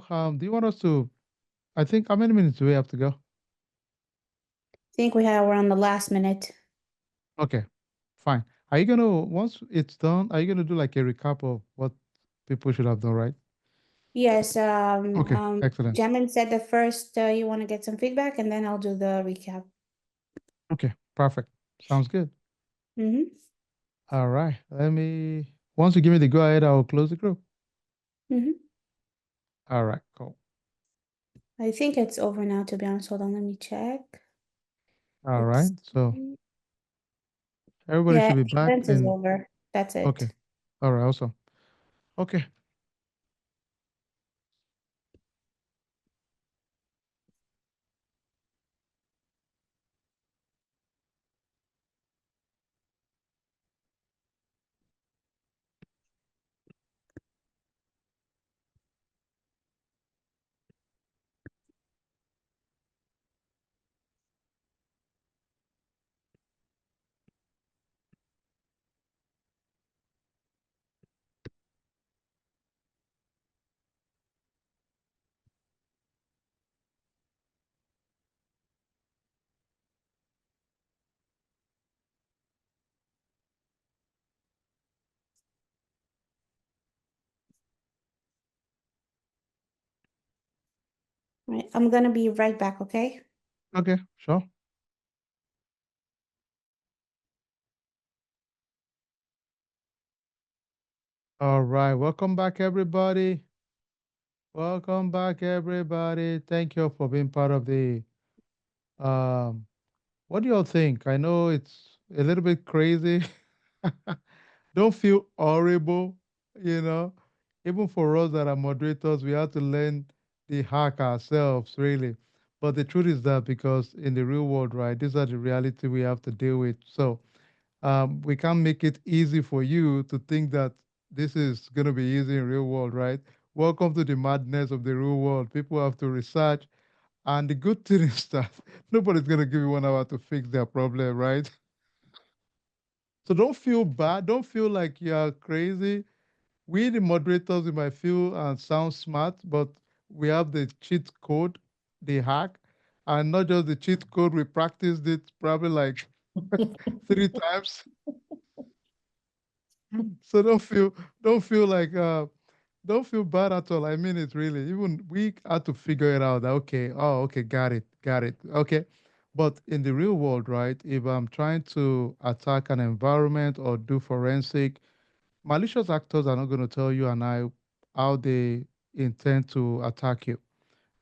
do you want us to, I think, how many minutes do we have to go? I think we're on the last minute. Okay, fine. Are you gonna, once it's done, are you gonna do like a recap of what people should have done, right? Yes, Okay, excellent. Jamin said that first you want to get some feedback and then I'll do the recap. Okay, perfect. Sounds good. Mm-hmm. All right. Once you give me the go ahead, I'll close the group. Mm-hmm. All right, cool. I think it's over now, to be honest. Hold on, let me check. All right. It's So everybody yeah, should be back event is in. over. That's Okay. it. All right, awesome. Okay. Right. I'm gonna be right back, okay? Okay, sure. All right. Welcome back, everybody. Welcome back, everybody. Thank you for being part of the um what do y'all think? I know it's a little bit crazy. Don't feel horrible, you know. Even for us that are moderators, we have to learn the hack ourselves, really. But the truth is that because in the real world, right, these are the reality we have to deal with. So we can't make it easy for you to think that this is going to be easy in real world, right? Welcome to the madness of the real world. People have to research. And the good thing is that nobody's going to give you 1 hour to fix their problem, right? So don't feel bad. Don't feel like you're crazy. We, the moderators, we might feel and sound smart, but we have the cheat code, the hack, and not just the cheat code. We practiced it probably like 3 times. So don't feel like don't feel bad at all. I mean it really. Even we had to figure it out. Okay, oh okay, got it. Okay. But in the real world, right, if I'm trying to attack an environment or do forensic, malicious actors are not going to tell you and I how they intend to attack you.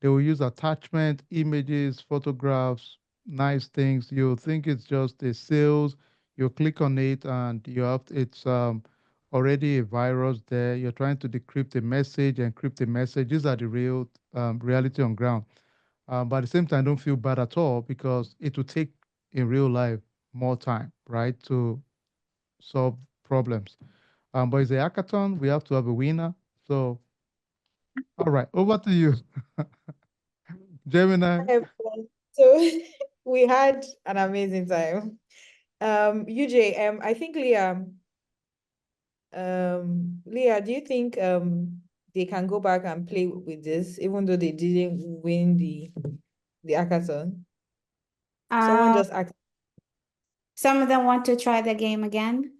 They will use attachment, images, photographs, nice things. You'll think it's just a sales. You click on it and it's already a virus there. You're trying to decrypt a message, encrypt a message. These are the real reality on ground. But at the same time, don't feel bad at all because it will take in real life more time, right, to solve problems. But it's a hackathon. We have to have a winner. So, all right, over to you, Gemini. Hi, everyone. So we had an amazing time. UJ, I think Leah, do you think they can go back and play with this, even though they didn't win the hackathon? Someone Um, just asked, some of them want to try the game again.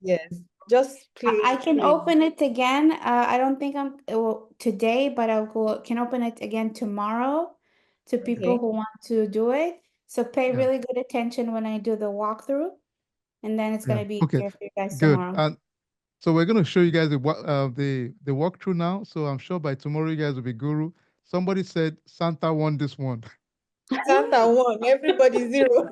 yes, just I play, can play. open it again. I don't think today, but can open it again tomorrow to people Okay. who want to do it. So pay Yeah, really good attention when I do the walkthrough, and then it's yeah. gonna be Okay, easier for you guys good. tomorrow. And so we're going to show you guys the walkthrough now. So I'm sure by tomorrow you guys will be guru. Somebody said Santa won this one. Santa won, everybody zero.